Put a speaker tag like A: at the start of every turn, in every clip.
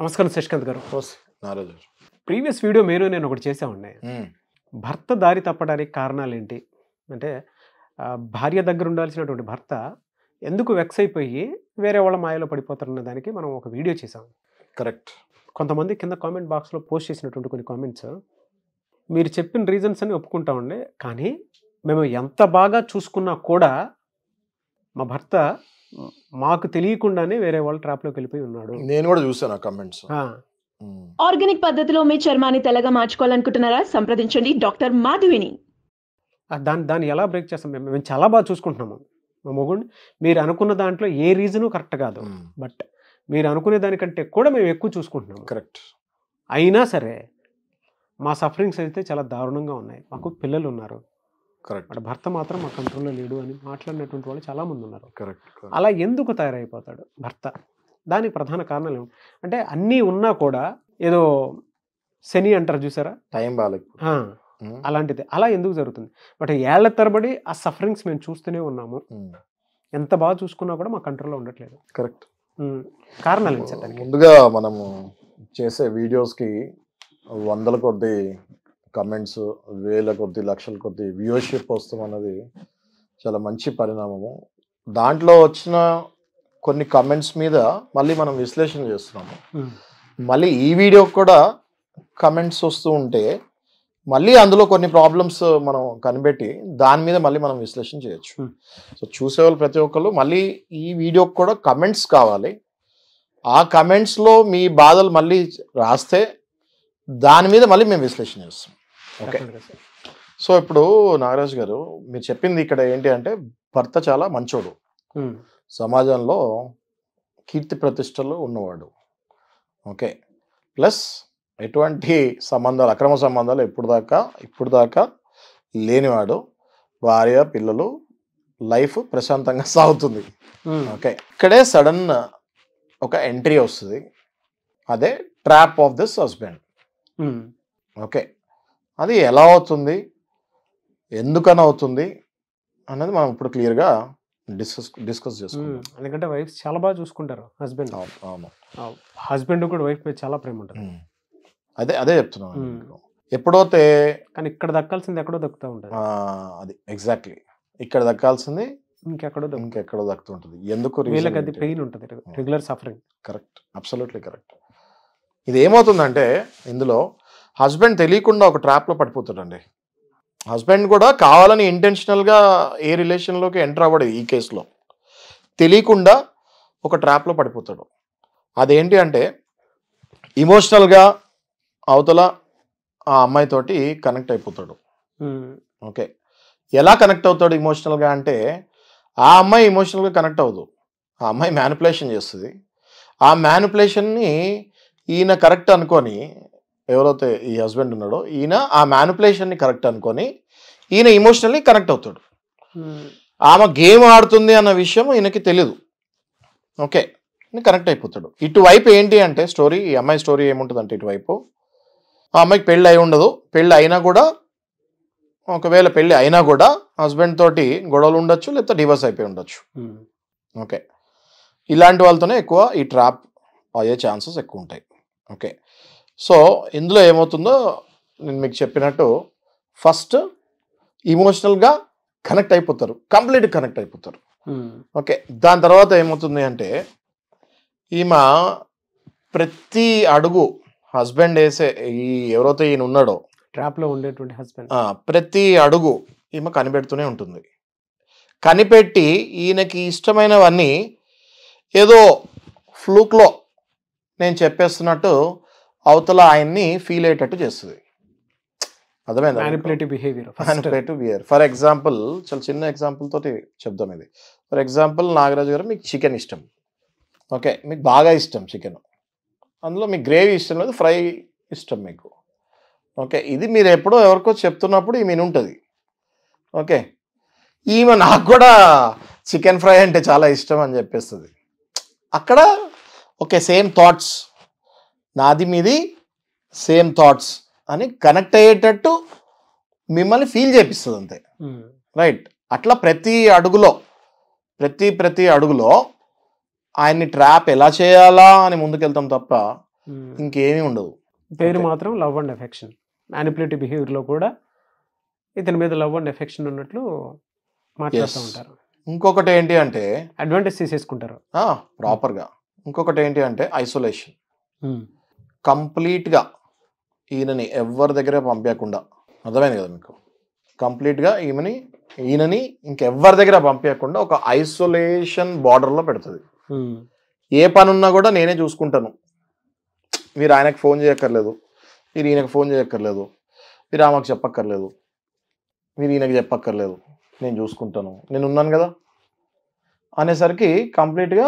A: నమస్కారం శశికాంత్ గారు.
B: నారాజు
A: previous video మీరు నేను ఒకటి చేసామండి. భర్త దారి తప్పడానికి కారణాలు ఏంటి అంటే భార్య దగ్గర ఉండాల్సినటువంటి భర్త ఎందుకు వెక్స్ అయిపోయి వేరే వాళ్ళ మాయలో పడిపోతారన్న దానికి మనం ఒక వీడియో చేసాం.
B: కరెక్ట్.
A: కొంతమంది కింద కామెంట్ బాక్స్లో పోస్ట్ చేసినటువంటి కొన్ని కామెంట్స్ మీరు చెప్పిన రీజన్స్ అని ఒప్పుకుంటామండి, కానీ మేము ఎంత బాగా చూసుకున్నా కూడా మా భర్త మాకు తెలియకుండానే వేరే వాళ్ళ ట్రాప్లోకి వెళ్ళిపోయి ఉన్నాడు.
B: నేను కూడా చూసాను ఆ కామెంట్స్.
C: ఆర్గానిక్ పద్ధతిలో మీ చర్మాన్ని తెల్లగా మార్చుకోవాలనుకుంటున్నారా? సంప్రదించండి డాక్టర్ మాధవిని.
A: దాన్ని ఎలా బ్రేక్ చేస్తాం? మేము చాలా బాగా చూసుకుంటున్నాము మా మొగుడిని. మీరు అనుకున్న దాంట్లో ఏ రీజను కరెక్ట్ కాదు, బట్ మీరు అనుకునే దానికంటే కూడా మేము ఎక్కువ చూసుకుంటున్నాము.
B: కరెక్ట్.
A: అయినా సరే మా సఫరింగ్స్ అయితే చాలా దారుణంగా ఉన్నాయి. మాకు పిల్లలు ఉన్నారు.
B: కరెక్ట్.
A: అంటే భర్త మాత్రం మా కంట్రోల్లో లేడు అని మాట్లాడినటువంటి వాళ్ళు చాలామంది ఉన్నారు.
B: కరెక్ట్.
A: అలా ఎందుకు తయారైపోతాడు భర్త? దానికి ప్రధాన కారణాలు ఏమి అంటే అన్నీ ఉన్నా కూడా ఏదో శని అంటారు చూసారా,
B: టైం బాగాలేదు
A: అలాంటిది. అలా ఎందుకు జరుగుతుంది? బట్ ఏళ్ల తరబడి ఆ సఫరింగ్స్ మేము చూస్తూనే ఉన్నాము. ఎంత బాగా చూసుకున్నా కూడా మా కంట్రోల్లో ఉండట్లేదు.
B: కరెక్ట్.
A: కారణాలు ఏంటి సార్?
B: ముందుగా మనము చేసే వీడియోస్కి వందల కొద్ది కమెంట్స్, వేల కొద్ది, లక్షల కొద్ది వ్యూవర్షిప్ వస్తాం అన్నది చాలా మంచి పరిణామము. దాంట్లో వచ్చిన కొన్ని కమెంట్స్ మీద మళ్ళీ మనం విశ్లేషణ చేస్తున్నాము. మళ్ళీ ఈ వీడియోకి కూడా కమెంట్స్ వస్తూ ఉంటే మళ్ళీ అందులో కొన్ని ప్రాబ్లమ్స్ మనం కనిపెట్టి దాని మీద మళ్ళీ మనం విశ్లేషణ చేయొచ్చు. సో చూసేవాళ్ళు ప్రతి ఒక్కరు మళ్ళీ ఈ వీడియోకి కూడా కమెంట్స్ కావాలి. ఆ కమెంట్స్లో మీ బాధలు మళ్ళీ రాస్తే దాని మీద మళ్ళీ మేము విశ్లేషణ చేస్తాం. ఓకే. సో ఇప్పుడు నాగరాజు గారు మీరు చెప్పింది ఇక్కడ ఏంటి అంటే భర్త చాలా మంచోడు, సమాజంలో కీర్తి ప్రతిష్టలు ఉన్నవాడు. ఓకే. ప్లస్ ఎటువంటి సంబంధాలు, అక్రమ సంబంధాలు ఇప్పుడు దాకా లేనివాడు. భార్య, పిల్లలు, లైఫ్ ప్రశాంతంగా సాగుతుంది. ఓకే. ఇక్కడే సడన్ ఒక ఎంట్రీ వస్తుంది, అదే trap of this husband. Okay. అది ఎలా అవుతుంది, ఎందుకని అవుతుంది అన్నది మనం ఇప్పుడు క్లియర్గా డిస్కస్ చేసుకుంటాం.
A: ఎందుకంటే వైఫ్ చాలా బాగా చూసుకుంటారు హస్బెండ్.
B: అవును.
A: హస్బెండ్ కూడా వైఫ్ మీద చాలా ప్రేమ ఉంటుంది.
B: అదే చెప్తున్నాను. ఎప్పుడైతే
A: కానీ ఇక్కడ దక్కాల్సింది ఎక్కడో దక్కుతూ ఉంటుంది.
B: అది ఎగ్జాక్ట్లీ ఇక్కడ దక్కాల్సింది ఇంకెక్కడో దక్కుతుంటుంది. ఎందుకు?
A: వీళ్ళకి అది పెయిన్ ఉంటుంది, regular suffering.
B: Correct. Absolutely correct. ఇది ఏమవుతుందంటే ఇందులో హస్బెండ్ తెలియకుండా ఒక ట్రాప్లో పడిపోతాడండి. హస్బెండ్ కూడా కావాలని ఇంటెన్షనల్గా ఏ రిలేషన్లోకి ఎంటర్ అవ్వడు. ఈ కేసులో తెలియకుండా ఒక ట్రాప్లో పడిపోతాడు. అదేంటి అంటే ఇమోషనల్గా అవతల ఆ అమ్మాయితోటి కనెక్ట్ అయిపోతాడు. ఓకే. ఎలా కనెక్ట్ అవుతాడు ఇమోషనల్గా అంటే ఆ అమ్మాయి ఇమోషనల్గా కనెక్ట్ అవ్వదు. ఆ అమ్మాయి మ్యానిపులేషన్ చేస్తుంది. ఆ మ్యానిపులేషన్ని ఈయన కరెక్ట్ అనుకొని, ఎవరైతే ఈ హస్బెండ్ ఉన్నాడో ఈయన ఆ మ్యానిపులేషన్ని కరెక్ట్ అనుకొని ఈయన ఇమోషనల్లీ కనెక్ట్ అవుతాడు. ఆమె గేమ్ ఆడుతుంది అన్న విషయం ఈయనకి తెలియదు. ఓకే. కనెక్ట్ అయిపోతాడు. ఇటువైపు ఏంటి అంటే స్టోరీ, ఈ అమ్మాయి స్టోరీ ఏముంటుందంటే ఇటువైపు ఆ అమ్మాయికి పెళ్ళి అయి ఉండదు. పెళ్ళి అయినా కూడా, ఒకవేళ పెళ్ళి అయినా కూడా హస్బెండ్ తోటి గొడవలు ఉండొచ్చు, లేకపోతే డివోర్స్ అయిపోయి ఉండొచ్చు. ఓకే. ఇలాంటి వాళ్ళతోనే ఎక్కువ ఈ ట్రాప్ అయ్యే ఛాన్సెస్ ఎక్కువ ఉంటాయి. ఓకే. సో ఇందులో ఏమవుతుందో నేను మీకు చెప్పినట్టు ఫస్ట్ ఇమోషనల్గా కనెక్ట్ అయిపోతారు, కంప్లీట్గా కనెక్ట్ అయిపోతారు. ఓకే. దాని తర్వాత ఏమవుతుంది అంటే ఈమె ప్రతి అడుగు హస్బెండ్ వేసే, ఈ ఎవరైతే ఈయన ఉన్నాడో
A: ట్రాప్లో ఉండేటువంటి హస్బెండ్,
B: ప్రతి అడుగు ఈమె కనిపెడుతూనే ఉంటుంది. కనిపెట్టి ఈయనకి ఇష్టమైనవన్నీ ఏదో ఫ్లూక్లో నేను చెప్పేస్తున్నట్టు అవతల ఆయన్ని ఫీల్ అయ్యేటట్టు చేస్తుంది. అర్థమైందా?
A: Manipulative behaviour.
B: ఫర్ ఎగ్జాంపుల్, చాలా చిన్న ఎగ్జాంపుల్ తోటి చెప్దాం ఇది. ఫర్ ఎగ్జాంపుల్ నాగరాజు గారు మీకు చికెన్ ఇష్టం. ఓకే. మీకు బాగా ఇష్టం చికెన్. అందులో మీకు గ్రేవీ ఇష్టం లేదు, ఫ్రై ఇష్టం మీకు. ఓకే. ఇది మీరు ఎప్పుడో ఎవరికో చెప్తున్నప్పుడు ఈమె ఉంటుంది. ఓకే. ఈమె నాకు కూడా చికెన్ ఫ్రై అంటే చాలా ఇష్టం అని చెప్పేస్తుంది. అక్కడ ఓకే, సేమ్ థాట్స్, నాది మీది సేమ్ థాట్స్ అని కనెక్ట్ అయ్యేటట్టు మిమ్మల్ని ఫీల్ చేపిస్తుంది అంతే. రైట్. అట్లా ప్రతి అడుగులో ఆయన్ని ట్రాప్ ఎలా చేయాలా అని ముందుకెళ్తాం తప్ప ఇంకేమీ ఉండదు.
A: పేరు మాత్రం లవ్ అండ్ ఎఫెక్షన్. మ్యానిపులేటివ్ బిహేవియర్లో కూడా ఇతని మీద లవ్ అండ్ ఎఫెక్షన్ ఉన్నట్లు మాట్లాడుతూ ఉంటారు.
B: ఇంకొకటి ఏంటి అంటే
A: అడ్వాంటేజ్ తీసేసుకుంటారు
B: ప్రాపర్గా. ఇంకొకటి ఏంటి అంటే ఐసోలేషన్. కంప్లీట్గా ఈయనని ఎవరి దగ్గర పంపించకుండా, అర్థమైంది కదా మీకు, కంప్లీట్గా ఈయనని ఇంకెవరి దగ్గర పంపించకుండా ఒక ఐసోలేషన్ బార్డర్లో పెడుతుంది. ఏ పని ఉన్నా కూడా నేనే చూసుకుంటాను, మీరు ఆయనకు ఫోన్ చేయక్కర్లేదు, మీరు ఈయనకు ఫోన్ చేయక్కర్లేదు, మీరు ఆమెకు చెప్పక్కర్లేదు, మీరు ఈయనకి చెప్పక్కర్లేదు, నేను చూసుకుంటాను, నేను ఉన్నాను కదా అనేసరికి కంప్లీట్గా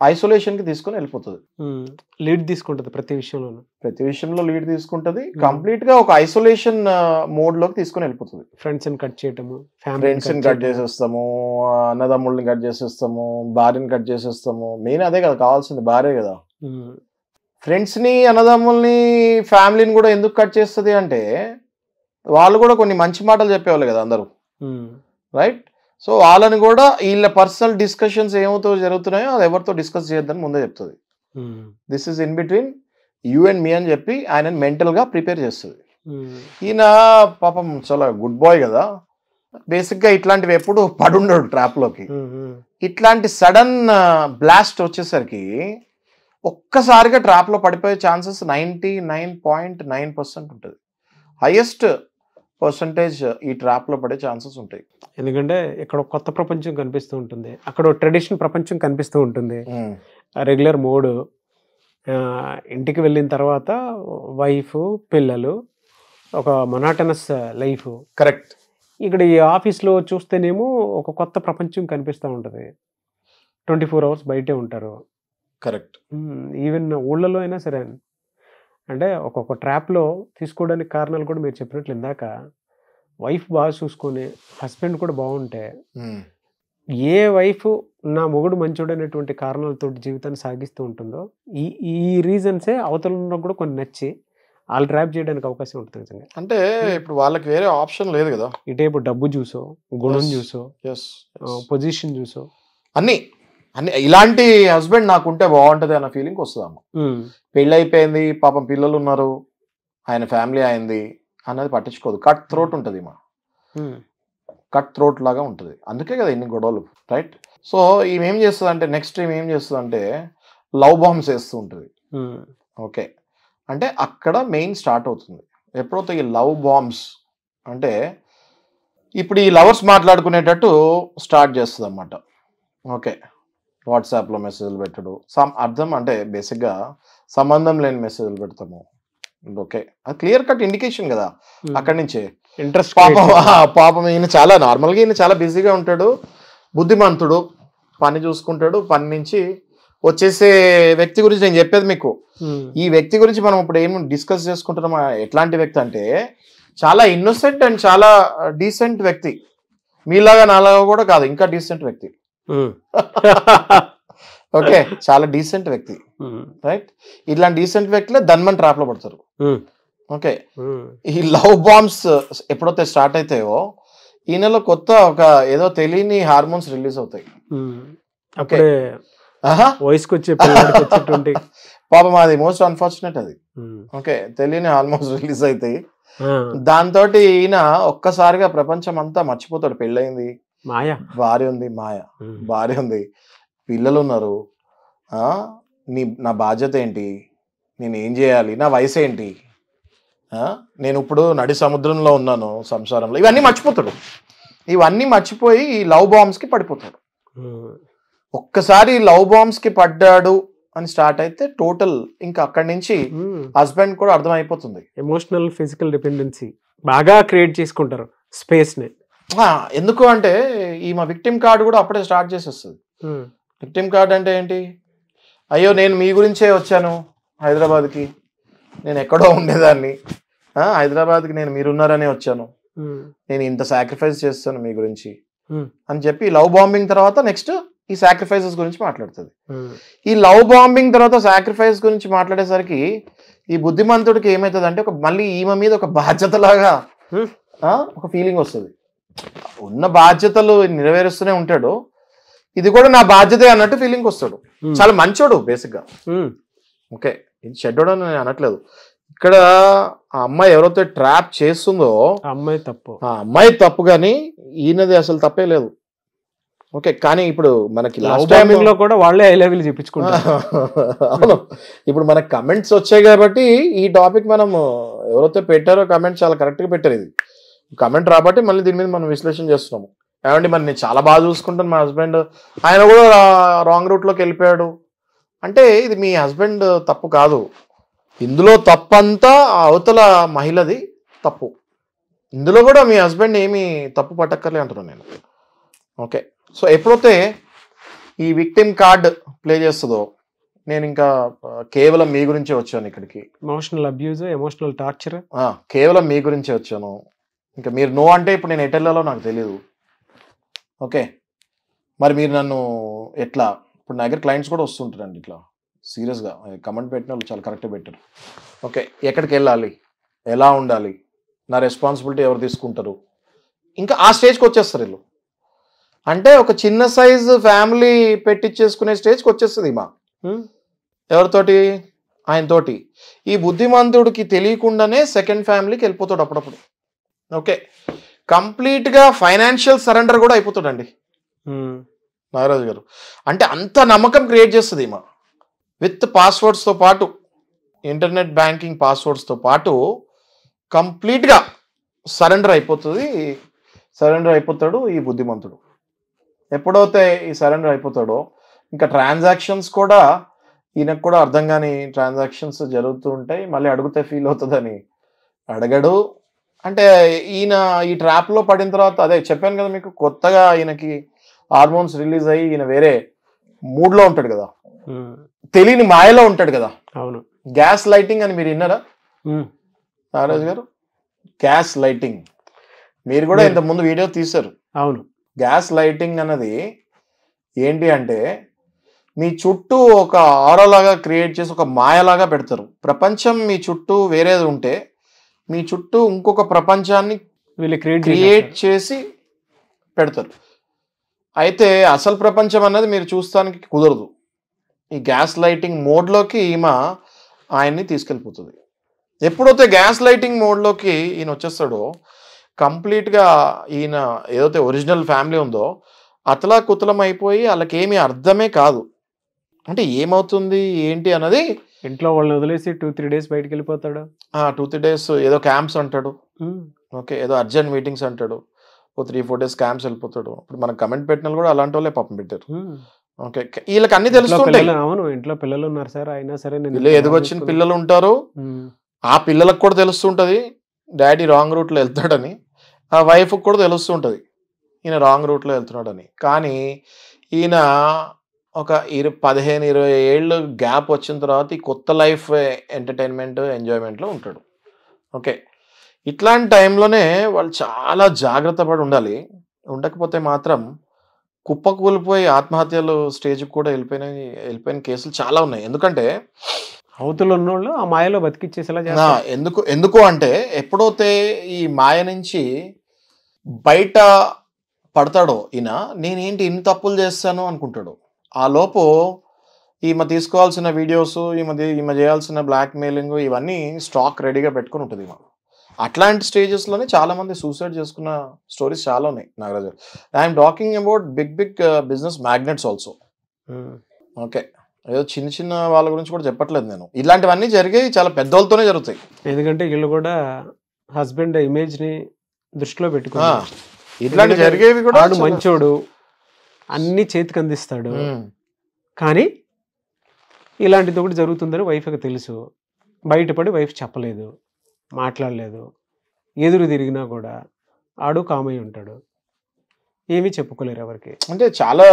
B: ఐసోలేషన్కి తీసుకొని వెళ్ళిపోతుంది.
A: లీడ్ తీసుకుంటుంది ప్రతి విషయంలో
B: లీడ్ తీసుకుంటుంది. కంప్లీట్గా ఒక ఐసోలేషన్ మోడ్లోకి తీసుకొని వెళ్ళిపోతుంది.
A: ఫ్రెండ్స్ని కట్ చేయటము,
B: ఫ్రెండ్స్ని కట్ చేసేస్తాము, అన్నదమ్ముళ్ళని కట్ చేసేస్తాము, భార్యని కట్ చేసేస్తాము. మెయిన్ అదే కదా కావాల్సింది, భార్య కదా. ఫ్రెండ్స్ని, అన్నదమ్ముల్ని, ఫ్యామిలీని కూడా ఎందుకు కట్ చేస్తుంది అంటే వాళ్ళు కూడా కొన్ని మంచి మాటలు చెప్పేవాళ్ళు కదా అందరూ, రైట్? సో వాళ్ళని కూడా వీళ్ళ పర్సనల్ డిస్కషన్స్ ఏమవుతో జరుగుతున్నాయో అది ఎవరితో డిస్కస్ చేయొద్దని ముందే చెప్తుంది. This is in between you and me అని చెప్పి ఆయన మెంటల్గా ప్రిపేర్ చేస్తుంది. ఈయన పాపం చాలా గుడ్ బాయ్ కదా, బేసిక్గా ఇట్లాంటివి ఎప్పుడు పడుండడు ట్రాప్లోకి. ఇట్లాంటి సడన్ బ్లాస్ట్ వచ్చేసరికి ఒక్కసారిగా ట్రాప్లో పడిపోయే ఛాన్సెస్ 99.9% ఉంటుంది. హైయెస్ట్ పర్సంటేజ్ ఈ ట్రాప్లో పడే ఛాన్సెస్ ఉంటాయి.
A: ఎందుకంటే ఇక్కడ కొత్త ప్రపంచం కనిపిస్తూ ఉంటుంది, అక్కడ ట్రెడిషనల్ ప్రపంచం కనిపిస్తూ ఉంటుంది. రెగ్యులర్ మోడ్, ఇంటికి వెళ్ళిన తర్వాత వైఫ్, పిల్లలు, ఒక మొనాటనస్ లైఫ్.
B: కరెక్ట్.
A: ఇక్కడ ఈ ఆఫీస్లో చూస్తేనేమో ఒక కొత్త ప్రపంచం కనిపిస్తూ ఉంటుంది. 24 hours బయటే ఉంటారు.
B: కరెక్ట్.
A: ఈవెన్ ఊళ్ళలో అయినా సరే, అంటే ఒక్కొక్క ట్రాప్లో తీసుకోవడానికి కారణాలు కూడా మీరు చెప్పినట్లు ఇందాక, వైఫ్ బాగా చూసుకొని హస్బెండ్ కూడా బాగుంటే, ఏ వైఫ్ నా మొగుడు మంచోడు అనేటువంటి కారణాలతో జీవితాన్ని సాగిస్తూ ఉంటుందో ఈ రీజన్సే అవతల కూడా కొన్ని నచ్చి వాళ్ళు ట్రాప్ చేయడానికి అవకాశం ఉంటుంది నిజంగా.
B: అంటే ఇప్పుడు వాళ్ళకి వేరే ఆప్షన్ లేదు కదా.
A: ఇటేపు డబ్బు చూసో, గుణం చూసో, పొజిషన్ చూసో, అన్నీ
B: ఇలాంటి హస్బెండ్ నాకుంటే బాగుంటది అన్న ఫీలింగ్ వస్తుంది అమ్మ. పెళ్ళి అయిపోయింది, పాపం పిల్లలు ఉన్నారు, ఆయన ఫ్యామిలీ అయింది అన్నది పట్టించుకోదు. కట్ థ్రోట్ ఉంటుంది మా, కట్ థ్రోట్ లాగా ఉంటుంది. అందుకే కదా ఇన్ని గొడవలు, రైట్? సో ఈమె ఏం చేస్తుంది అంటే, నెక్స్ట్ ఈమె ఏం చేస్తుంది అంటే లవ్ బాంబ్స్ వేస్తూ ఉంటుంది. ఓకే, అంటే అక్కడ మెయిన్ స్టార్ట్ అవుతుంది. ఎప్పుడైతే ఈ లవ్ బాంబ్స్ అంటే ఇప్పుడు ఈ లవర్స్ మాట్లాడుకునేటట్టు స్టార్ట్ చేస్తుంది అన్నమాట. ఓకే, వాట్సాప్లో మెసేజ్లు పెట్టడు, అర్థం అంటే బేసిక్గా సంబంధం లేని మెసేజ్లు పెడతాము. ఓకే, అది క్లియర్ కట్ ఇండికేషన్ కదా అక్కడి నుంచే
A: ఇంట్రెస్ట్.
B: పాపం ఈయన చాలా నార్మల్గా, ఈయన చాలా బిజీగా ఉంటాడు, బుద్ధిమంతుడు, పని చూసుకుంటాడు, పని నుంచి వచ్చేసే వ్యక్తి గురించి నేను చెప్పేది మీకు. ఈ వ్యక్తి గురించి మనం ఇప్పుడు ఏం డిస్కస్ చేసుకుంటున్నాం, ఎట్లాంటి వ్యక్తి అంటే చాలా ఇన్నోసెంట్ అండ్ చాలా డీసెంట్ వ్యక్తి. మీలాగా నాలాగా కూడా కాదు, ఇంకా డీసెంట్ వ్యక్తి. ఓకే, చాలా డీసెంట్ వ్యక్తి, రైట్? ఇట్లాంటి డీసెంట్ వ్యక్తులే ధన్మన్ ట్రాప్ లో పడతారు. ఓకే, ఈ లవ్ బాంబ్స్ ఎప్పుడైతే స్టార్ట్ అవుతాయో ఈయనలో కొత్త ఒక ఏదో తెలియని హార్మోన్స్ రిలీజ్ అవుతాయి. ఓకే,
A: వయసుకు వచ్చే
B: పాపం అది మోస్ట్ అన్ఫార్చునేట్ అది. ఓకే, తెలియని హార్మోన్స్ రిలీజ్ అవుతాయి. దాంతో ఈయన ఒక్కసారిగా ప్రపంచం అంతా మర్చిపోతాడు. పెళ్ళయింది, భార్య ఉంది, భార్య ఉంది, పిల్లలు ఉన్నారు, నా బాధ్యత ఏంటి, నేను ఏం చేయాలి, నా వయసు ఏంటి, నేను ఇప్పుడు నడి సముద్రంలో ఉన్నాను సంసారంలో, ఇవన్నీ మర్చిపోతాడు. ఇవన్నీ మర్చిపోయి ఈ లవ్ బాంబ్స్కి పడిపోతాడు. ఒక్కసారి లవ్ బాంబ్స్కి పడ్డాడు అని స్టార్ట్ అయితే టోటల్ ఇంకా అక్కడి నుంచి హస్బెండ్ కూడా అర్థమైపోతుంది.
A: ఎమోషనల్, ఫిజికల్ డిపెండెన్సీ బాగా క్రియేట్ చేసుకుంటారు స్పేస్ని.
B: ఎందుకు అంటే ఈమె విక్టిమ్ కార్డ్ కూడా అప్పుడే స్టార్ట్ చేసేస్తుంది. విక్టిమ్ కార్డ్ అంటే ఏంటి? అయ్యో నేను మీ గురించే వచ్చాను హైదరాబాద్కి, నేను ఎక్కడో ఉండేదాన్ని, హైదరాబాద్కి నేను మీరున్నారనే వచ్చాను, నేను ఇంత సాక్రిఫైస్ చేస్తాను మీ గురించి అని చెప్పి లవ్ బాంబింగ్ తర్వాత నెక్స్ట్ ఈ సాక్రిఫైసెస్ గురించి మాట్లాడుతుంది. ఈ లవ్ బాంబింగ్ తర్వాత సాక్రిఫైస్ గురించి మాట్లాడేసరికి ఈ బుద్ధిమంతుడికి ఏమవుతుంది అంటే మళ్ళీ ఈమె మీద ఒక బాధ్యతలాగా ఒక ఫీలింగ్ వస్తుంది. ఉన్న బాధ్యతలు నెరవేరుస్తూనే ఉంటాడు, ఇది కూడా నా బాధ్యతే అన్నట్టు ఫీలింగ్ వస్తాడు. చాలా మంచోడు బేసిక్గా. ఓకే, ఇది చెడ్డోడు అని నేను అనట్లేదు. ఇక్కడ ఆ అమ్మాయి ఎవరైతే ట్రాప్ చేస్తుందో
A: ఆ అమ్మాయి తప్పు.
B: ఆ అమ్మాయి తప్పు, కానీ ఈయనది అసలు తప్పే లేదు. ఓకే, కానీ ఇప్పుడు మనకి
A: లవ్
B: లాస్ట్ టైం
A: బాంబింగ్ లో కూడా వాళ్ళే ఐ లవ్ యూ చెప్పించుకుంటారు.
B: అవును, ఇప్పుడు మనకు కమెంట్స్ వచ్చాయి కాబట్టి ఈ టాపిక్ మనం ఎవరైతే పెట్టారో కమెంట్ చాలా కరెక్ట్గా పెట్టారు. ఇది కమెంట్ రాబట్టి మళ్ళీ దీని మీద మనం విశ్లేషణ చేస్తున్నాము. ఏమండి మరి నేను చాలా బాగా చూసుకుంటాను, మా హస్బెండ్ ఆయన కూడా రాంగ్ రూట్లోకి వెళ్ళిపోయాడు అంటే ఇది మీ హస్బెండ్ తప్పు కాదు. ఇందులో తప్పంతా ఆ అవతల మహిళది తప్పు. ఇందులో కూడా మీ హస్బెండ్ ఏమీ తప్పు పట్టక్కర్లే అంటున్నాను నేను. ఓకే, సో ఎప్పుడైతే ఈ విక్టిమ్ కార్డ్ ప్లే చేస్తుందో, నేను ఇంకా కేవలం మీ గురించే వచ్చాను ఇక్కడికి.
A: ఎమోషనల్ అబ్యూజ్, ఎమోషనల్ టార్చర్,
B: కేవలం మీ గురించే వచ్చాను. ఇంకా మీరు నో అంటే ఇప్పుడు నేను ఎటెల్లాలో నాకు తెలియదు. ఓకే, మరి మీరు నన్ను ఎట్లా, ఇప్పుడు నా దగ్గర క్లయింట్స్ కూడా వస్తుంటారండి ఇట్లా సీరియస్గా కమెంట్ పెట్టిన వాళ్ళు చాలా కరెక్ట్గా పెట్టారు. ఓకే, ఎక్కడికి వెళ్ళాలి, ఎలా ఉండాలి, నా రెస్పాన్సిబిలిటీ ఎవరు తీసుకుంటారు, ఇంకా ఆ స్టేజ్కి వచ్చేస్తారు వీళ్ళు. అంటే ఒక చిన్న సైజు ఫ్యామిలీ పెట్టించేసుకునే స్టేజ్కి వచ్చేస్తుంది మా ఎవరితోటి, ఆయనతోటి. ఈ బుద్ధిమంతుడికి తెలియకుండానే సెకండ్ ఫ్యామిలీకి వెళ్ళిపోతాడు అప్పుడప్పుడు. ఓకే, కంప్లీట్గా ఫైనాన్షియల్ సరెండర్ కూడా అయిపోతాడండి నాగరాజు గారు. అంటే అంత నమ్మకం క్రియేట్ చేస్తుంది ఈమె. విత్ పాస్వర్డ్స్తో పాటు, ఇంటర్నెట్ బ్యాంకింగ్ పాస్వర్డ్స్తో పాటు కంప్లీట్గా సరెండర్ అయిపోతాడు ఈ బుద్ధిమంతుడు. ఎప్పుడైతే ఈ సరెండర్ అయిపోతాడో ఇంకా ట్రాన్సాక్షన్స్ కూడా ఈయనకు కూడా అర్థం కాని ట్రాన్సాక్షన్స్ జరుగుతూ ఉంటాయి. మళ్ళీ అడిగితే ఫీల్ అవుతుందని అడగడు. అంటే ఈయన ఈ ట్రాప్లో పడిన తర్వాత, అదే చెప్పాను కదా మీకు, కొత్తగా ఈయనకి హార్మోన్స్ రిలీజ్ అయ్యి ఈయన వేరే మూడ్లో ఉంటాడు కదా, తెలియని మాయలో ఉంటాడు కదా.
A: అవును,
B: గ్యాస్ లైటింగ్ అని మీరు విన్నారా నాగరాజు గారు? గ్యాస్ లైటింగ్ మీరు కూడా ఇంత ముందు వీడియో తీశారు.
A: అవును,
B: గ్యాస్ లైటింగ్ అన్నది ఏంటి అంటే, మీ చుట్టూ ఒక ఆరాలాగా క్రియేట్ చేసి ఒక మాయలాగా పెడతారు. ప్రపంచం మీ చుట్టూ వేరేది ఉంటే మీ చుట్టూ ఇంకొక ప్రపంచాన్ని
A: వీళ్ళు
B: క్రియేట్ చేసి పెడతారు. అయితే అసలు ప్రపంచం అన్నది మీరు చూస్తానికి కుదరదు. ఈ గ్యాస్ లైటింగ్ మోడ్లోకి ఈమె ఆయన్ని తీసుకెళ్ళిపోతుంది. ఎప్పుడైతే గ్యాస్ లైటింగ్ మోడ్లోకి ఈయన వచ్చేస్తాడో కంప్లీట్గా ఈయన ఏదైతే ఒరిజినల్ ఫ్యామిలీ ఉందో అతలా కుతలం అయిపోయి వాళ్ళకి ఏమీ అర్థమే కాదు. అంటే ఏమవుతుంది ఏంటి అన్నది,
A: ఇంట్లో వాళ్ళని వదిలేసి 2-3 days బయటకు వెళ్ళిపోతాడు.
B: 2-3 days ఏదో క్యాంప్స్ అంటాడు. ఓకే, ఏదో అర్జెంట్ మీటింగ్స్ అంటాడు. 3-4 days క్యాంప్స్ వెళ్ళిపోతాడు. ఇప్పుడు మనం కమెంట్ పెట్టిన కూడా అలాంటి వాళ్ళే పాపం పెట్టారు. ఓకే, వీళ్ళకి అన్ని తెలుస్తుంటాయి.
A: అవును, ఇంట్లో పిల్లలు ఉన్నారు సార్, అయినా సరే
B: వీళ్ళు ఎదుగొచ్చిన పిల్లలు ఉంటారు. ఆ పిల్లలకు కూడా తెలుస్తుంటది డాడీ రాంగ్ రూట్లో వెళ్తాడని. ఆ వైఫ్ కూడా తెలుస్తుంటది ఈయన రాంగ్ రూట్లో వెళ్తున్నాడని. కానీ ఈయన ఒక 15-20 ఏళ్ళు గ్యాప్ వచ్చిన తర్వాత ఈ కొత్త లైఫ్ ఎంటర్టైన్మెంట్ ఎంజాయ్మెంట్లో ఉంటాడు. ఓకే, ఇట్లాంటి టైంలోనే వాళ్ళు చాలా జాగ్రత్త పడి ఉండాలి. ఉండకపోతే మాత్రం కుప్పకూలిపోయి ఆత్మహత్యలు స్టేజ్కి కూడా వెళ్ళిపోయిన కేసులు చాలా ఉన్నాయి. ఎందుకంటే
A: అవతల ఉన్నోళ్ళు ఆ మాయలో బతికిచ్చేసేలా
B: ఎందుకు అంటే ఎప్పుడైతే ఈ మాయ నుంచి బయట పడతాడో ఈయన, నేనేంటి ఇన్ని తప్పులు చేస్తాను అనుకుంటాడు. ఆ లోపు ఈమె తీసుకోవాల్సిన వీడియోస్, ఈమె చేయాల్సిన బ్లాక్ మెయిలింగ్ ఇవన్నీ స్టాక్ రెడీగా పెట్టుకుని ఉంటుంది ఈమె. అట్లాంటి స్టేజెస్లోనే చాలా మంది సూసైడ్ చేసుకున్న స్టోరీస్ చాలా ఉన్నాయి Nagaraju. I'm talking about big business magnates also. Okay, ఏదో చిన్న వాళ్ళ గురించి కూడా చెప్పట్లేదు నేను. ఇలాంటివన్నీ జరిగేవి చాలా పెద్దోళ్ళతోనే జరుగుతాయి.
A: ఎందుకంటే వీళ్ళు కూడా హస్బెండ్ ఇమేజ్ ని దృష్టిలో పెట్టుకున్నారు.
B: ఇట్లాంటి జరిగేవి కూడా,
A: మంచోడు, అన్ని చేతికి అందిస్తాడు, కానీ ఇలాంటిది ఒకటి జరుగుతుందని వైఫ్కి తెలుసు. బయటపడి వైఫ్ చెప్పలేదు, మాట్లాడలేదు. ఎదురు తిరిగినా కూడా ఆడు కామై ఉంటాడు, ఏమీ చెప్పుకోలేరు ఎవరికి.
B: అంటే చాలా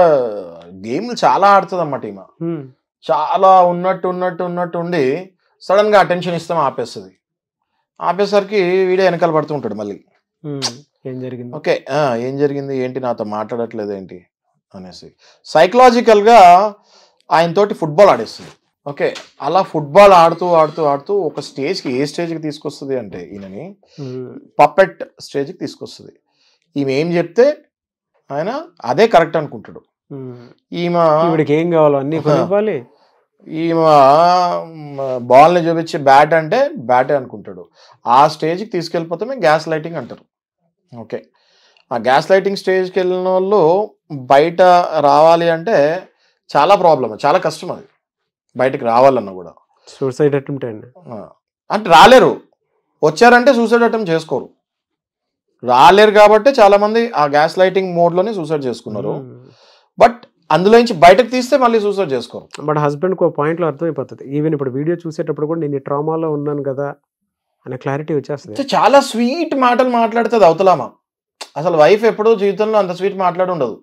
B: గేమ్లు చాలా ఆడుతుంది అన్నమాట ఈమె. చాలా ఉన్నట్టు ఉండి సడన్ గా అటెన్షన్ ఇస్తాం ఆపేస్తుంది. ఆపేసరికి వీడియో వెనకాల పడుతూ ఉంటాడు మళ్ళీ.
A: ఏం జరిగింది,
B: ఓకే ఏం జరిగింది ఏంటి, నాతో మాట్లాడట్లేదు ఏంటి అనేసి సైకలాజికల్ గా ఆయనతోటి ఫుట్బాల్ ఆడేస్తుంది. ఓకే, అలా ఫుట్బాల్ ఆడుతూ ఒక స్టేజ్కి, ఏ స్టేజ్కి తీసుకొస్తుంది అంటే ఈయనని పప్పెట్ స్టేజ్కి తీసుకొస్తుంది. ఈమె ఏం చెప్తే ఆయన అదే కరెక్ట్ అనుకుంటాడు.
A: ఈమెకి ఏం కావాలో అన్ని కొనివ్వాలి,
B: ఈ బాల్ని చూపించి బ్యాట్ అంటే బ్యాటే అనుకుంటాడు. ఆ స్టేజ్కి తీసుకెళ్ళిపోతే మేము గ్యాస్ లైటింగ్ అంటారు. ఓకే, ఆ గ్యాస్ లైటింగ్ స్టేజ్కి వెళ్ళిన వాళ్ళు బయట రావాలి అంటే చాలా ప్రాబ్లమ్, చాలా కష్టం అది బయటకు రావాలన్నా కూడా.
A: సూసైడ్ అటెంప్ట్ అండి.
B: అంటే రాలేరు, వచ్చారంటే సూసైడ్ అటెంప్ట్ చేసుకోరు. రాలేరు కాబట్టి చాలా మంది ఆ గ్యాస్ లైటింగ్ మోడ్లోనే సూసైడ్ చేసుకున్నారు. బట్ అందులో నుంచి బయటకు తీస్తే మళ్ళీ సూసైడ్ చేసుకోరు.
A: బట్ హస్బెండ్కి ఒక పాయింట్లో అర్థమైపోతుంది. ఈవెన్ ఇప్పుడు వీడియో చూసేటప్పుడు కూడా నేను ఈ ట్రామాలో ఉన్నాను కదా అనే క్లారిటీ వచ్చేస్తుంది.
B: చాలా స్వీట్ మాటలు మాట్లాడుతుంది అవతలామా. అసలు వైఫ్ ఎప్పుడూ జీవితంలో అంత స్వీట్ మాట్లాడి ఉండదు.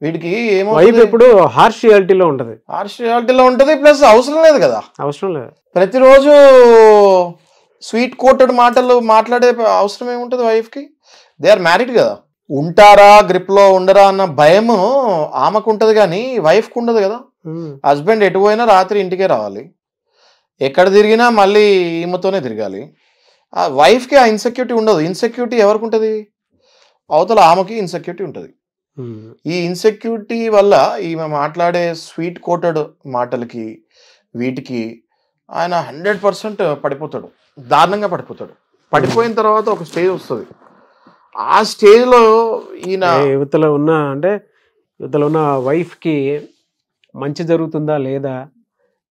B: వీడికి ఏమో
A: వైఫ్ ఎప్పుడు హార్ష్ రియాలిటీలో ఉంటుంది.
B: హార్ష్ రియాలిటీలో ఉంటుంది. ప్లస్ అవసరం లేదు కదా,
A: అవసరం లేదు.
B: ప్రతిరోజు స్వీట్ కోటెడ్ మాటలు మాట్లాడే అవసరం ఏముంటుంది వైఫ్కి? దే ఆర్ మ్యారీడ్ కదా. ఉంటారా గ్రిప్లో ఉండరా అన్న భయం ఆమెకు ఉంటుంది కానీ వైఫ్కి ఉండదు కదా. హస్బెండ్ ఎటు పోయినా రాత్రి ఇంటికే రావాలి, ఎక్కడ తిరిగినా మళ్ళీ ఈమెతోనే తిరగాలి. ఆ వైఫ్కి ఆ ఇన్సెక్యూరిటీ ఉండదు. ఇన్సెక్యూరిటీ ఎవరికి ఉంటుంది? అవతల ఆమెకి ఇన్సెక్యూరిటీ ఉంటుంది. ఈ ఇన్సెక్యూరిటీ వల్ల ఈమె మాట్లాడే స్వీట్ కోటెడ్ మాటలకి వీటికి ఆయన 100% పడిపోతాడు, దారుణంగా పడిపోతాడు. పడిపోయిన తర్వాత ఒక స్టేజ్ వస్తుంది. ఆ స్టేజ్లో ఈయన
A: యువతలో ఉన్న వైఫ్కి మంచి జరుగుతుందా లేదా,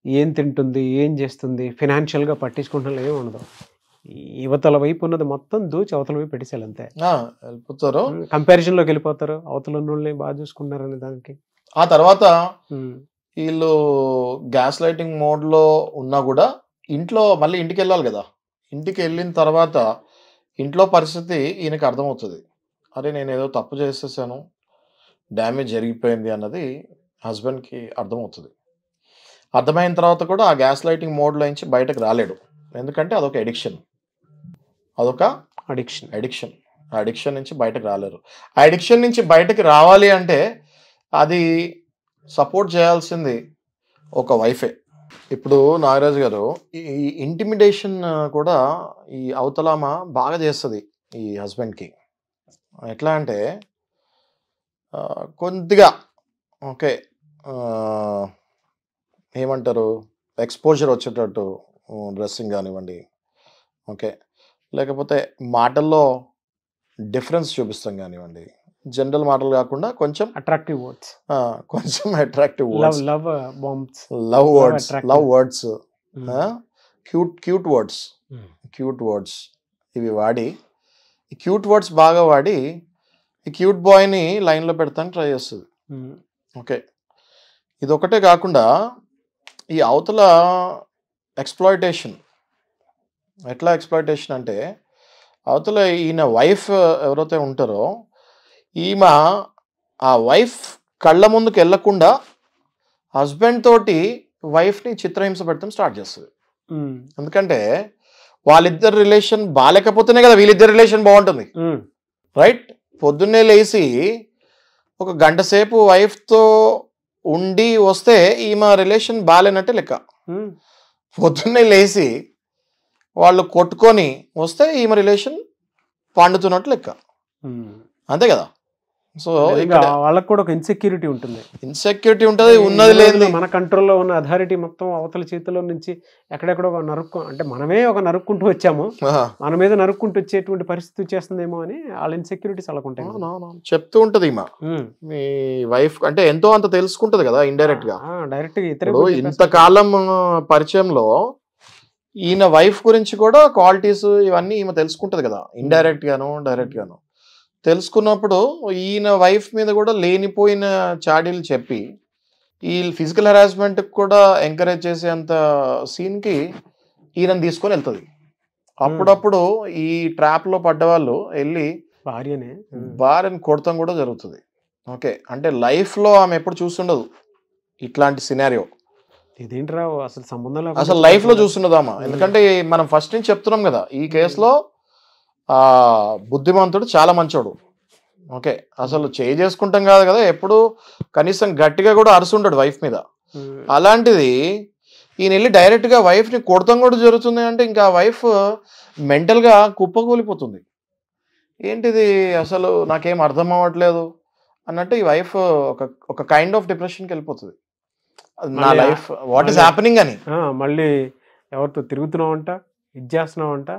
A: ఏం తింటుంది, ఏం చేస్తుంది, ఫినాన్షియల్గా పట్టించుకుంటున్నా ఏమి ఉండదు. యువతల వైపు ఉన్నది మొత్తం దూచి అవతల వైపు పెట్టేసారు అంతే.
B: వెళ్ళిపోతారు,
A: కంపారిజన్లోకి వెళ్ళిపోతారు. అవతల ఉన్నోళ్ళని బాగా చూసుకున్నారనే దానికి.
B: ఆ తర్వాత వీళ్ళు గ్యాస్ లైటింగ్ మోడ్లో ఉన్నా కూడా ఇంట్లో మళ్ళీ ఇంటికి వెళ్ళాలి కదా. ఇంటికి వెళ్ళిన తర్వాత ఇంట్లో పరిస్థితి ఈయనకి అర్థమవుతుంది. అరే నేను ఏదో తప్పు చేసేసాను, డ్యామేజ్ జరిగిపోయింది అన్నది హస్బెండ్కి అర్థమవుతుంది. అర్థమైన తర్వాత కూడా ఆ గ్యాస్ లైటింగ్ మోడ్లో నుంచి బయటకు రాలేడు. ఎందుకంటే అదొక అడిక్షన్. ఆ అడిక్షన్ నుంచి బయటకు రాలేరు. ఆ అడిక్షన్ నుంచి బయటకు రావాలి అంటే అది సపోర్ట్ చేయాల్సింది ఒక వైఫే. ఇప్పుడు నాగరాజు గారు, ఈ ఇంటిమిడేషన్ కూడా ఈ అవతలామ బాగా చేస్తుంది ఈ హస్బెండ్కి. ఎట్లా అంటే కొద్దిగా ఓకే ఏమంటారు, ఎక్స్పోజర్ వచ్చేటట్టు డ్రెస్సింగ్ కానివ్వండి, ఓకే, లేకపోతే మాటల్లో డిఫరెన్స్ చూపిస్తాం కానివ్వండి, జనరల్ మాటలు కాకుండా కొంచెం
A: attractive words,
B: love words, cute words ఇవి వాడి, ఈ క్యూట్ వర్డ్స్ బాగా వాడి ఈ క్యూట్ బాయ్ని లైన్లో పెడతాను ట్రై చేస్తుంది. ఓకే, ఇది ఒకటే కాకుండా ఈ అవతల ఎక్స్ప్లాయిటేషన్. ఎట్లా ఎక్స్ప్లాయిటేషన్ అంటే అవతల ఈయన వైఫ్ ఎవరైతే ఉంటారో ఈమె ఆ వైఫ్ కళ్ళ ముందుకు వెళ్లకుండా హస్బెండ్ తోటి వైఫ్ని చిత్రహింస పెడతాం స్టార్ట్ చేస్తుంది. ఎందుకంటే వాళ్ళిద్దరు రిలేషన్ బాగాలేకపోతేనే కదా వీళ్ళిద్దరు రిలేషన్ బాగుంటుంది, రైట్? పొద్దున్నే లేచి ఒక గంట సేపు వైఫ్తో ఉండి వస్తే ఈమె రిలేషన్ బాగాలేనట్టే లెక్క. పొద్దున్నే లేచి వాళ్ళు కొట్టుకొని వస్తే ఈమె రిలేషన్ పండుతున్నట్టు లెక్క, అంతే కదా. సో
A: వాళ్ళకి కూడా ఒక ఇన్సెక్యూరిటీ ఉంటుంది,
B: ఉన్నది లేదు.
A: మన కంట్రోల్లో ఉన్న అథారిటీ మొత్తం అవతల చేతిలో నుంచి ఎక్కడెక్కడో అంటే మనమే ఒక నరుక్కుంటూ వచ్చాము, మన మీద నరుక్కుంటూ వచ్చేటువంటి పరిస్థితి వచ్చేస్తుందేమో అని వాళ్ళ ఇన్సెక్యూరిటీస్ అలా ఉంటాయి.
B: చెప్తూ ఉంటది మీ వైఫ్ అంటే ఎంతో అంత తెలుసుకుంటది కదా ఇండైరెక్ట్ గా. ఇంతకాలం పరిచయంలో ఈయన వైఫ్ గురించి కూడా క్వాలిటీస్ ఇవన్నీ ఈమె తెలుసుకుంటది కదా, ఇండైరెక్ట్ గాను డైరెక్ట్ గాను. తెలుసుకున్నప్పుడు ఈయన వైఫ్ మీద కూడా లేనిపోయిన చాడీలు చెప్పి ఈ ఫిజికల్ హెరాస్మెంట్ కూడా ఎంకరేజ్ చేసేంత సీన్కి ఈయనని తీసుకొని వెళ్తుంది. అప్పుడప్పుడు ఈ ట్రాప్లో పడ్డవాళ్ళు వెళ్ళి భార్యని కొడతాం కూడా జరుగుతుంది. ఓకే, అంటే లైఫ్లో ఆమె ఎప్పుడు చూస్తుండదు ఇట్లాంటి సినారియో.
A: ఇదేంట్రా అసలు సంబంధం
B: అసలు లైఫ్లో చూస్తుండదామా. ఎందుకంటే మనం ఫస్ట్ నుంచి చెప్తున్నాం కదా, ఈ కేసులో బుద్ధిమంతుడు చాలా మంచోడు. ఓకే, అసలు చేసుకుంటాం కాదు కదా, ఎప్పుడు కనీసం గట్టిగా కూడా అరుసుంటాడు వైఫ్ మీద. అలాంటిది ఈయన వెళ్ళి డైరెక్ట్గా వైఫ్ని కొడతాం కూడా జరుగుతుంది అంటే ఇంకా వైఫ్ మెంటల్గా కుప్పకూలిపోతుంది. ఏంటిది అసలు నాకేం అర్థం అవ్వట్లేదు అన్నట్టు ఈ వైఫ్ ఒక కైండ్ ఆఫ్ డిప్రెషన్కి వెళ్ళిపోతుంది. నా లైఫ్ వాట్ ఈస్ హ్యాపెనింగ్ అని.
A: మళ్ళీ ఎవరితో తిరుగుతున్నావంట, ఇది చేస్తున్నావంట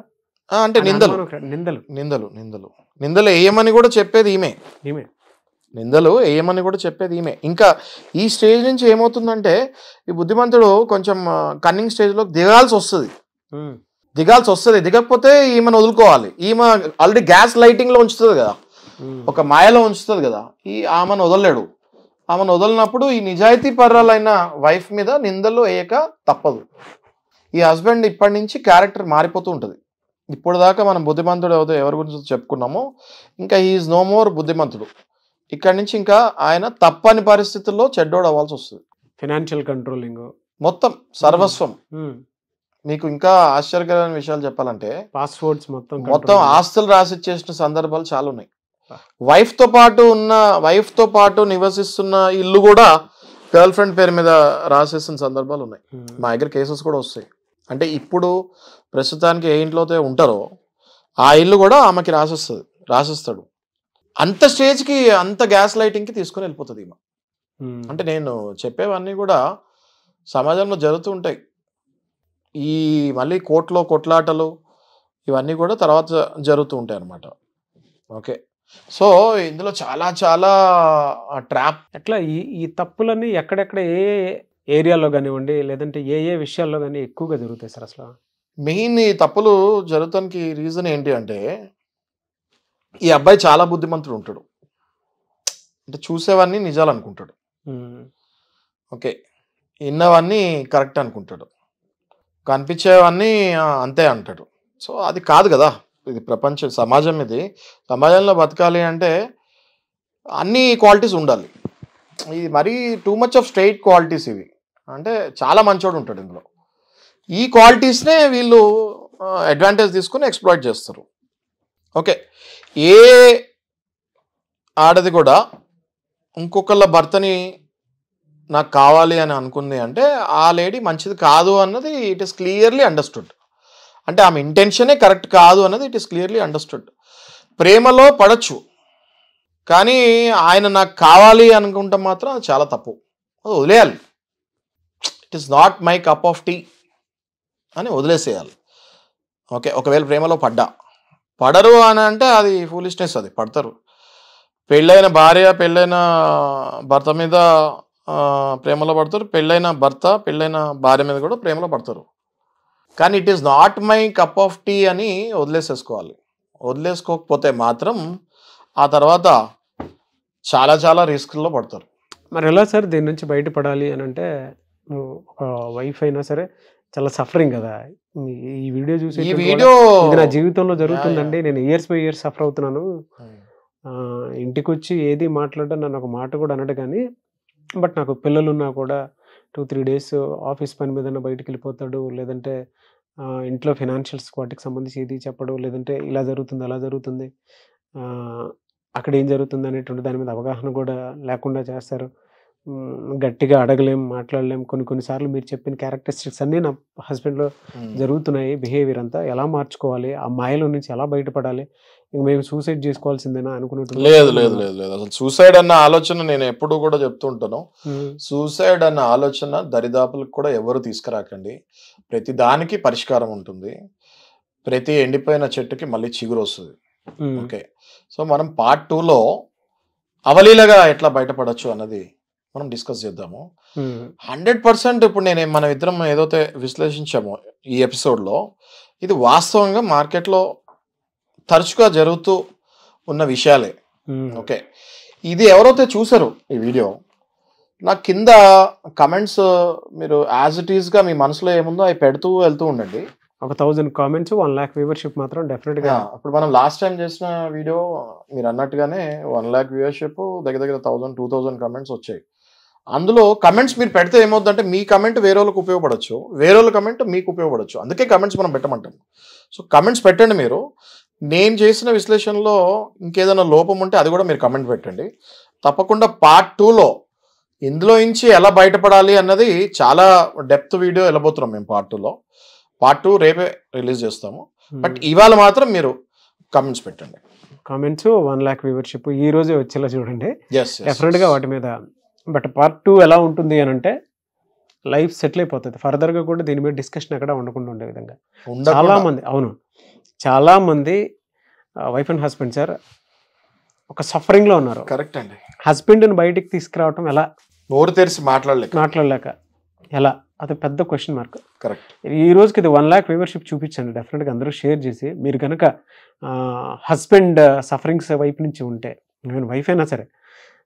B: అంటే నిందలు
A: నిందలు
B: నిందలు నిందలు నిందలు వేయమని కూడా చెప్పేది ఈమె. నిందలు వేయమని కూడా చెప్పేది ఈమె. ఇంకా ఈ స్టేజ్ నుంచి ఏమవుతుందంటే ఈ బుద్ధిమంతుడు కొంచెం కన్నింగ్ స్టేజ్లో దిగాల్సి వస్తుంది. దిగకపోతే ఈమెను వదులుకోవాలి. ఈమె ఆల్రెడీ గ్యాస్ లైటింగ్లో ఉంచుతుంది కదా, ఒక మాయలో ఉంచుతుంది కదా, ఆమెను వదలలేడు. ఆమెను వదలినప్పుడు ఈ నిజాయితీ పర్రాలైన వైఫ్ మీద నిందలు వేయక తప్పదు. ఈ హస్బెండ్ ఇప్పటి నుంచి క్యారెక్టర్ మారిపోతూ ఉంటుంది. ఇప్పుడు దాకా మనం బుద్ధిమంతుడు ఎవరి గురించి చెప్పుకున్నామో ఇంకా ఈజ్ నో మోర్ బుద్ధిమంతుడు. ఇక్కడి నుంచి ఇంకా ఆయన తప్పని పరిస్థితుల్లో చెడ్డోడు అవ్వాల్సి వస్తుంది.
A: ఫైనాన్షియల్ కంట్రోలింగ్
B: మొత్తం సర్వస్వం. మీకు ఇంకా ఆశ్చర్యకరమైన విషయాలు చెప్పాలంటే
A: పాస్వర్డ్స్
B: మొత్తం ఆస్తులు రాసిచ్చేసిన సందర్భాలు చాలా ఉన్నాయి. వైఫ్ తో పాటు నివసిస్తున్న ఇల్లు కూడా గర్ల్ ఫ్రెండ్ పేరు మీద రాసేసిన సందర్భాలు ఉన్నాయి. మా దగ్గర కేసెస్ కూడా వస్తాయి. అంటే ఇప్పుడు ప్రస్తుతానికి ఏ ఇంట్లో ఉంటారో ఆ ఇల్లు కూడా ఆమెకి రాసిస్తాడు. అంత స్టేజ్కి, అంత గ్యాస్ లైటింగ్కి తీసుకొని వెళ్ళిపోతుంది ఈమె. అంటే నేను చెప్పేవన్నీ కూడా సమాజంలో జరుగుతూ ఉంటాయి. ఈ మళ్ళీ కోర్టులో కొట్లాటలు ఇవన్నీ కూడా తర్వాత జరుగుతూ ఉంటాయి అన్నమాట. ఓకే, సో ఇందులో చాలా చాలా ట్రాప్.
A: ఎట్లా ఈ తప్పులన్నీ ఎక్కడెక్కడ ఏ ఏరియాలో కానివ్వండి, లేదంటే ఏ విషయాల్లో కానీ ఎక్కువగా జరుగుతాయి సార్? అసలు
B: మెయిన్ ఈ తప్పులు జరుగుతానికి రీజన్ ఏంటి అంటే ఈ అబ్బాయి చాలా బుద్ధిమంతుడు ఉంటాడు. అంటే చూసేవన్నీ నిజాలు అనుకుంటాడు. ఓకే, విన్నవన్నీ కరెక్ట్ అనుకుంటాడు, కనిపించేవన్నీ అంతే అంటాడు. సో అది కాదు కదా, ఇది ప్రపంచ సమాజం. ఇది సమాజంలో బతకాలి అంటే అన్ని క్వాలిటీస్ ఉండాలి. ఇది మరీ too much of straight qualities ఇవి. అంటే చాలా మంచోడు ఉంటాడు ఇందులో. ఈ క్వాలిటీస్నే వీళ్ళు అడ్వాంటేజ్ తీసుకుని ఎక్స్ప్లాయిట్ చేస్తారు. ఓకే, ఏ ఆడది కూడా ఇంకొకళ్ళ భర్తని నాకు కావాలి అని అనుకుంది అంటే ఆ లేడీ మంచిది కాదు అన్నది ఇట్ ఈస్ క్లియర్లీ అండర్స్టూడ్. అంటే ఆమె ఇంటెన్షనే కరెక్ట్ కాదు అన్నది ఇట్ ఈస్ క్లియర్లీ అండర్స్టూడ్. ప్రేమలో పడచ్చు, కానీ ఆయన నాకు కావాలి అనుకుంటే మాత్రం అది చాలా తప్పు. అది వదిలేయాలి. It is not my cup of tea అని వదిలేసేయాలి. ఓకే, ఒకవేళ ప్రేమలో పడరు అని అంటే అది ఫూలిష్నెస్. అది పడతారు. పెళ్ళైన భార్య పెళ్ళైన భర్త మీద ప్రేమలో పడతారు, పెళ్ళైన భర్త పెళ్ళైన భార్య మీద కూడా ప్రేమలో పడతారు. కానీ it is not my cup of tea అని వదిలేసేసుకోవాలి. వదిలేసుకోకపోతే మాత్రం ఆ తర్వాత చాలా చాలా రిస్క్లో పడతారు.
A: మరి ఎలా సార్ దీని నుంచి బయటపడాలి అని అంటే, ఒక వైఫ్ అయినా సరే చాలా సఫరింగ్ కదా. ఈ వీడియో చూసి ఇది నా జీవితంలో జరుగుతుందండి, నేను ఇయర్స్ బై ఇయర్స్ సఫర్ అవుతున్నాను, ఇంటికి వచ్చి ఏది మాట్లాడడం నన్ను ఒక మాట కూడా అనడు, కానీ బట్ నాకు పిల్లలు ఉన్నా కూడా 2-3 days ఆఫీస్ పని మీద బయటకు వెళ్ళిపోతాడు, లేదంటే ఇంట్లో ఫైనాన్షియల్స్ వాటికి సంబంధించి ఏది చెప్పడు, లేదంటే ఇలా జరుగుతుంది అలా జరుగుతుంది, అక్కడ ఏం జరుగుతుంది అనేటువంటి దాని మీద అవగాహన కూడా లేకుండా చేస్తారు. గట్టిగా అడగలేం, మాట్లాడలేం. కొన్నిసార్లు మీరు చెప్పిన క్యారెక్టరిస్టిక్స్ అన్నీ నా హస్బెండ్లో జరుగుతున్నాయి. బిహేవియర్ అంతా ఎలా మార్చుకోవాలి, ఆ మాయలో నుంచి ఎలా బయటపడాలి, ఇంక మేము సూసైడ్ చేసుకోవాల్సిందేనా అనుకున్నట్టు.
B: లేదు లేదు లేదు లేదు అసలు సూసైడ్ అన్న ఆలోచన నేను ఎప్పుడు కూడా చెప్తూ ఉంటాను. సూసైడ్ అన్న ఆలోచన దరిదాపులకు కూడా ఎవరు తీసుకురాకండి. ప్రతి దానికి పరిష్కారం ఉంటుంది. ప్రతి ఎండిపోయిన చెట్టుకి మళ్ళీ చిగురు వస్తుంది. ఓకే, సో మనం Part 2లో అవలీలగా ఎట్లా బయటపడచ్చు అన్నది మనం డిస్కస్ చేద్దాము. 100% ఇప్పుడు మనం ఇద్దరం ఏదైతే విశ్లేషించామో ఈ ఎపిసోడ్లో, ఇది వాస్తవంగా మార్కెట్లో తరచుగా జరుగుతూ ఉన్న విషయాలే. ఓకే, ఇది ఎవరైతే చూసారో ఈ వీడియో, నాకు కింద కమెంట్స్ మీరు యాజ్ ఇట్ ఈస్గా మీ మనసులో ఏముందో అవి పెడుతూ వెళ్తూ ఉండండి.
A: ఒక 1000 comments 1 lakh వ్యూవర్షిప్ మాత్రం డెఫినెట్గా.
B: ఇప్పుడు మనం లాస్ట్ టైం చేసిన వీడియో మీరు అన్నట్టుగానే 1 lakh వ్యూవర్షిప్, దగ్గర 1000-2000 కమెంట్స్ వచ్చాయి. అందులో కమెంట్స్ మీరు పెడితే ఏమవుతుందంటే మీ కమెంట్ వేరే వాళ్ళకి ఉపయోగపడచ్చు, వేరే వాళ్ళ కమెంట్ మీకు ఉపయోగపడచ్చు. అందుకే కమెంట్స్ మనం పెట్టమంటాం. సో కమెంట్స్ పెట్టండి. మీరు నేను చేసిన విశ్లేషణలో ఇంకేదైనా లోపం ఉంటే అది కూడా మీరు కమెంట్ పెట్టండి. తప్పకుండా Part 2లో ఇందులో నుంచి ఎలా బయటపడాలి అన్నది చాలా డెప్త్ వీడియో వెళ్ళబోతున్నాం మేము Part 2లో. Part 2 రేపే రిలీజ్ చేస్తాము. బట్ ఇవాళ మాత్రం మీరు కమెంట్స్ పెట్టండి.
A: కామెంట్స్ 1 lakh వ్యూవర్షిప్ ఈ రోజే వచ్చేలా చూడండి
B: డెఫినెట్గా
A: వాటి మీద. బట్ Part 2 ఎలా ఉంటుంది అని అంటే, లైఫ్ సెటిల్ అయిపోతుంది. ఫర్దర్గా కూడా దీని మీద డిస్కషన్ ఎక్కడ ఉండకుండా ఉండే విధంగా
B: ఉండకుండా.
A: చాలా మంది చాలా మంది వైఫ్ అండ్ హస్బెండ్ సార్ ఒక సఫరింగ్లో ఉన్నారు.
B: కరెక్ట్ అండి.
A: హస్బెండ్ని బయటికి తీసుకురావటం ఎలా,
B: నోరు తెరిచి
A: మాట్లాడలేక ఎలా, అది పెద్ద క్వశ్చన్ మార్క్.
B: కరెక్ట్.
A: ఈ రోజుకి ఇది 1 lakh వ్యూవర్షిప్ చూపించండి, డెఫినెట్గా అందరూ షేర్ చేసి. మీరు కనుక హస్బెండ్ సఫరింగ్స్ వైపు నుంచి ఉంటే, నేను వైఫ్ అయినా సరే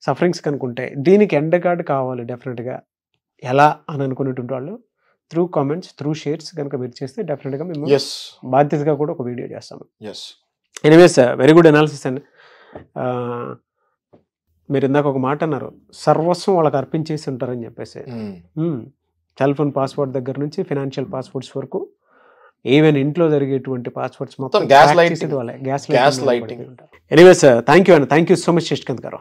A: సఫరింగ్స్ కనుకుంటే దీనికి ఎండ్ కార్డ్ కావాలి డెఫినెట్గా ఎలా అని అనుకునేటువంటి వాళ్ళు త్రూ కామెంట్స్, త్రూ షేర్స్ కనుక మీరు చేస్తే డెఫినెట్గా మేము బాధ్యతగా కూడా ఒక వీడియో చేస్తాము. ఎనీవేస్, వెరీ గుడ్ అనాలిసిస్ అండి. మీరు ఇందాక ఒక మాట అన్నారు, సర్వస్వం వాళ్ళకి అర్పించేసి ఉంటారని చెప్పేసి. సెల్ ఫోన్ పాస్వర్డ్ దగ్గర నుంచి ఫినాన్షియల్ పాస్వర్డ్స్ వరకు, ఈవెన్ ఇంట్లో జరిగేటువంటి పాస్వర్డ్స్ మొత్తం
B: gas lighting.
A: Anyways, thank you అండి, thank you so much Shashikant గారు.